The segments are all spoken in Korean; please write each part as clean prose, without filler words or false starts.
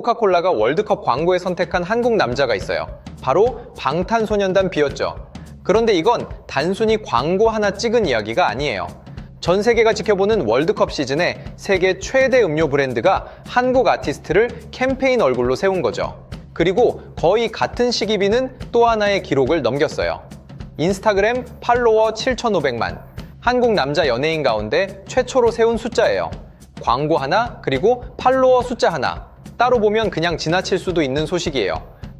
코카콜라가 월드컵 광고에 선택한 한국 남자가 있어요. 바로 방탄소년단 B였죠. 그런데 이건 단순히 광고 하나 찍은 이야기가 아니에요. 전 세계가 지켜보는 월드컵 시즌에 세계 최대 음료 브랜드가 한국 아티스트를 캠페인 얼굴로 세운 거죠. 그리고 거의 같은 시기 비는 또 하나의 기록을 넘겼어요. 인스타그램 팔로워 7,500만. 한국 남자 연예인 가운데 최초로 세운 숫자예요. 광고 하나, 그리고 팔로워 숫자 하나. 따로 보면 그냥 지나칠 수도 있는 소식이에요.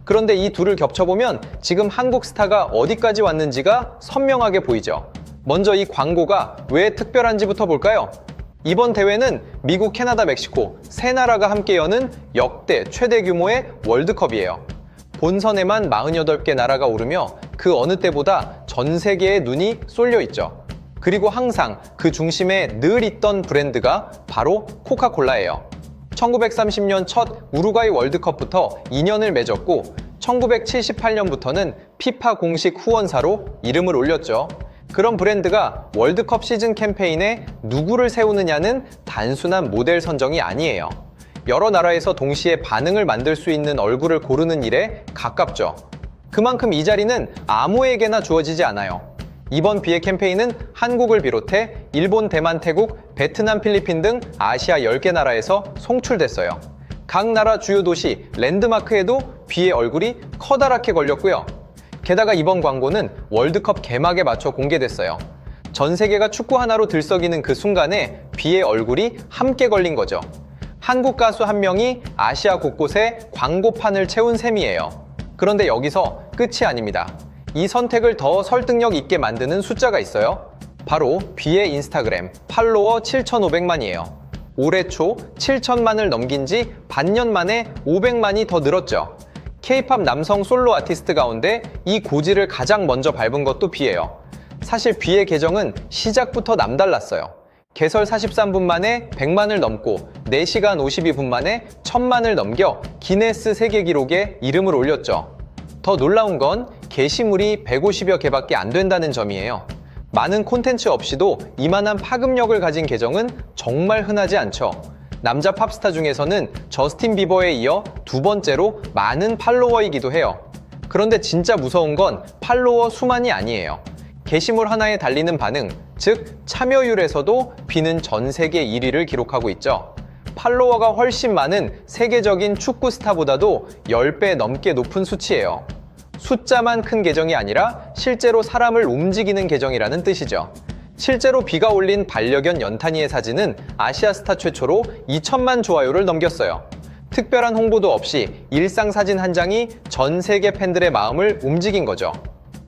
그런데 이 둘을 겹쳐보면 지금 한국 스타가 어디까지 왔는지가 선명하게 보이죠. 먼저 이 광고가 왜 특별한지부터 볼까요? 이번 대회는 미국, 캐나다, 멕시코 세 나라가 함께 여는 역대 최대 규모의 월드컵이에요. 본선에만 48개 나라가 오르며 그 어느 때보다 전 세계의 눈이 쏠려 있죠. 그리고 항상 그 중심에 늘 있던 브랜드가 바로 코카콜라예요. 1930년 첫 우루과이 월드컵부터 인연을 맺었고 1978년부터는 피파 공식 후원사로 이름을 올렸죠. 그런 브랜드가 월드컵 시즌 캠페인에 누구를 세우느냐는 단순한 모델 선정이 아니에요. 여러 나라에서 동시에 반응을 만들 수 있는 얼굴을 고르는 일에 가깝죠. 그만큼 이 자리는 아무에게나 주어지지 않아요. 이번 비의 캠페인은 한국을 비롯해 일본, 대만, 태국, 베트남, 필리핀 등 아시아 10개 나라에서 송출됐어요. 각 나라 주요 도시, 랜드마크에도 비의 얼굴이 커다랗게 걸렸고요. 게다가 이번 광고는 월드컵 개막에 맞춰 공개됐어요. 전 세계가 축구 하나로 들썩이는 그 순간에 비의 얼굴이 함께 걸린 거죠. 한국 가수 한 명이 아시아 곳곳에 광고판을 채운 셈이에요. 그런데 여기서 끝이 아닙니다. 이 선택을 더 설득력 있게 만드는 숫자가 있어요. 바로 비의 인스타그램 팔로워 7,500만이에요. 올해 초 7천만을 넘긴 지 반년 만에 500만이 더 늘었죠. K-팝 남성 솔로 아티스트 가운데 이 고지를 가장 먼저 밟은 것도 비예요. 사실 비의 계정은 시작부터 남달랐어요. 개설 43분 만에 100만을 넘고 4시간 52분 만에 1000만을 넘겨 기네스 세계 기록에 이름을 올렸죠. 더 놀라운 건 게시물이 150여 개밖에 안 된다는 점이에요. 많은 콘텐츠 없이도 이만한 파급력을 가진 계정은 정말 흔하지 않죠. 남자 팝스타 중에서는 저스틴 비버에 이어 두 번째로 많은 팔로워이기도 해요. 그런데 진짜 무서운 건 팔로워 수만이 아니에요. 게시물 하나에 달리는 반응, 즉 참여율에서도 비는 전 세계 1위를 기록하고 있죠. 팔로워가 훨씬 많은 세계적인 축구 스타보다도 10배 넘게 높은 수치예요. 숫자만 큰 계정이 아니라 실제로 사람을 움직이는 계정이라는 뜻이죠. 실제로 비가 올린 반려견 연탄이의 사진은 아시아 스타 최초로 2천만 좋아요를 넘겼어요. 특별한 홍보도 없이 일상 사진 한 장이 전 세계 팬들의 마음을 움직인 거죠.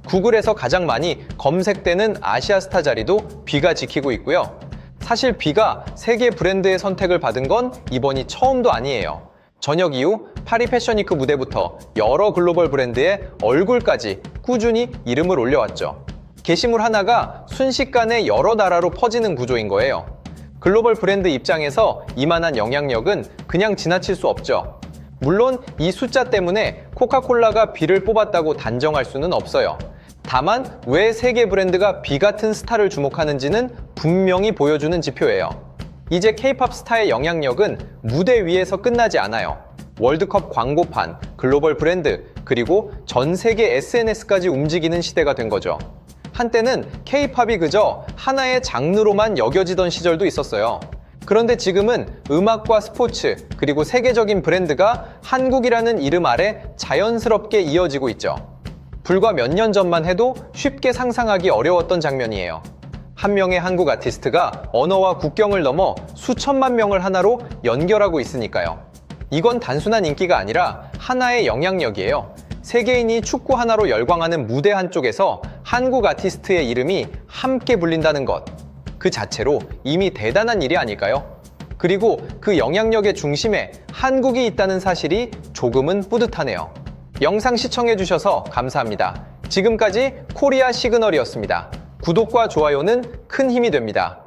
구글에서 가장 많이 검색되는 아시아 스타 자리도 비가 지키고 있고요. 사실 비가 세계 브랜드의 선택을 받은 건 이번이 처음도 아니에요. 저녁 이후 파리 패션위크 무대부터 여러 글로벌 브랜드의 얼굴까지 꾸준히 이름을 올려왔죠. 게시물 하나가 순식간에 여러 나라로 퍼지는 구조인 거예요. 글로벌 브랜드 입장에서 이만한 영향력은 그냥 지나칠 수 없죠. 물론 이 숫자 때문에 코카콜라가 비를 뽑았다고 단정할 수는 없어요. 다만 왜 세계 브랜드가 비 같은 스타를 주목하는지는 분명히 보여주는 지표예요. 이제 K-팝 스타의 영향력은 무대 위에서 끝나지 않아요. 월드컵 광고판, 글로벌 브랜드, 그리고 전 세계 SNS까지 움직이는 시대가 된 거죠. 한때는 K-팝이 그저 하나의 장르로만 여겨지던 시절도 있었어요. 그런데 지금은 음악과 스포츠, 그리고 세계적인 브랜드가 한국이라는 이름 아래 자연스럽게 이어지고 있죠. 불과 몇 년 전만 해도 쉽게 상상하기 어려웠던 장면이에요. 한 명의 한국 아티스트가 언어와 국경을 넘어 수천만 명을 하나로 연결하고 있으니까요. 이건 단순한 인기가 아니라 하나의 영향력이에요. 세계인이 축구 하나로 열광하는 무대 한쪽에서 한국 아티스트의 이름이 함께 불린다는 것. 그 자체로 이미 대단한 일이 아닐까요? 그리고 그 영향력의 중심에 한국이 있다는 사실이 조금은 뿌듯하네요. 영상 시청해주셔서 감사합니다. 지금까지 코리아 시그널이었습니다. 구독과 좋아요는 큰 힘이 됩니다.